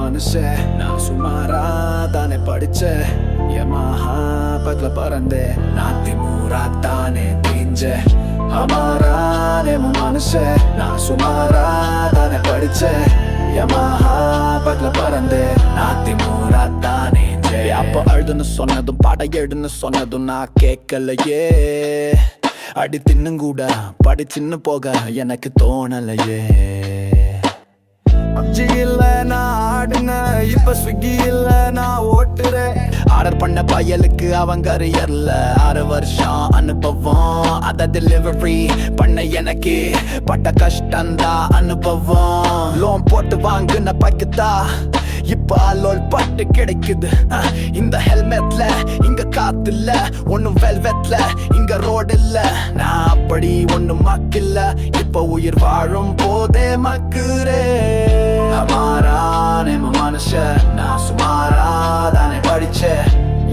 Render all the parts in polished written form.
மனுஷன் நான் சுமாரா தானே படிச்சேன் யமஹா பக்கல பறந்தேன் நான் திமுறா தானே தெரிஞ்சேன் हमारा नेम மனுஷன் நான் சுமாரா தானே படிச்சேன் யமஹா பக்கல பறந்தேன் நான் திமுறா தானே அப்ப அழுதுன்னு சொன்னதும் பாட எழுதுன்னு சொன்னதும் நான் கேட்கலையே அடி தின்னும் கூட படிச்சின்னு போக எனக்கு தோணலையே அப்ஜி இல்ல நான் ஆடுன இப்ப ஸ்விக்கி இல்ல நான் ஓட்டுறேன் ஆர்டர் பண்ண பயலுக்கு அவன் கரியர்ல 6 வருஷம் அனுபவம் அத டெலிவரி பண்ண எனக்கு பட்ட கஷ்டந்தா அனுபவம் லோன் போட்டு வாங்குன பக்கத்தா இப்ப லோல் பட்டு கிடைக்குது இந்த ஹெல்மெட்ல இங்க காத்துல ஒன்னும் வெல்வெட்ல இங்க ரோடு இல்ல நான் அப்படி ஒன்னும் மக்கில்ல இப்ப உயிர் வாழும் போதே மக்குறே हमारा नेम மனுஷன் நான் சுமாரா தானே படிச்சேன்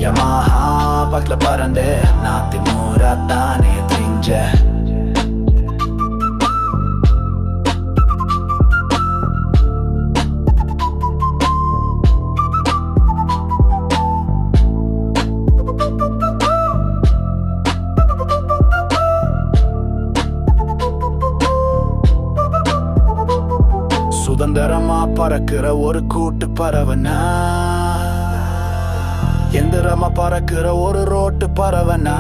யமஹா பக்கல பறந்தேன் நான் திமுறா தானே தெரிஞ்சேன் சுதந்திரமா பறக்கிற ஒரு கூட்டு பறவனா எந்திரமா பறக்கிற ஒரு ரோட்டு பறவனா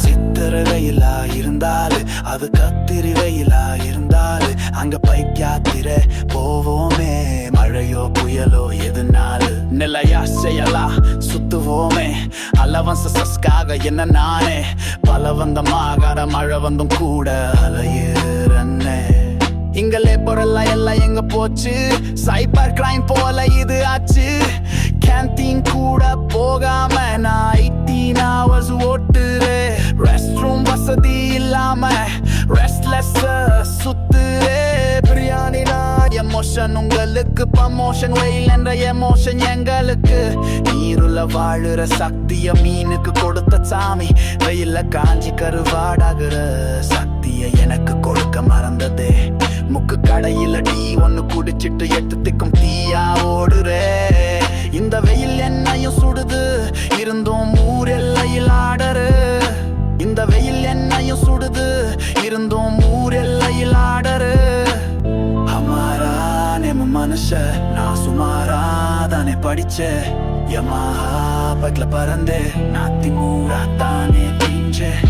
சித்திர வெயிலா இருந்தாலு அது கத்திரி வெயிலா இருந்தாலு அங்க பைக்காத்திர போவோமே மழையோ புயலோ எதுனாலு நிலையா செய்யலா சுத்துவோமே அலவன்ச சஸ்காக என்ன நானே பலவந்தமாக மழை வந்தும் கூட அலையுறன்னே இங்களே பொருளா எல்லாம் எங்க போச்சு சைபர் கிரைம் போல இது ஆச்சு கேன்டீன் கூட போகாம நான் 18 hours ஓட்டுறே ரெஸ்ட் ரூம் வசதி இல்லாம ரெஸ்ட்லெஸ் சுத்துறே பிரியாணி நான் எமோஷன் உங்களுக்கு ப்ரமோஷன் வெயில் என்ற எமோஷன் எங்களுக்கு நீருல வாழுற சக்திய மீனுக்கு கொடுத்த சாமி வெயில காஞ்சி கருவாடாகிற சக்திய எனக்கு கொடுக்க மறந்ததே முக்கு கடையில டீ ஒன்னு குடிச்சிட்டு 8 திக்கும் தீயா ஓடுறே இந்த வெயில் என்னையும் சுடுது இருந்தும் ஊர் எல்லையில் ஆடரு இந்த வெயில் என்னையும் சுடுது இருந்தும் ஊர் எல்லையில் ஆடரு हमारा नेम மனுஷன் நான் சுமாரா தானே படிச்சேன் யமஹா பக்கல பறந்தேன் நான் திமுறா தானே தெரிஞ்சேன்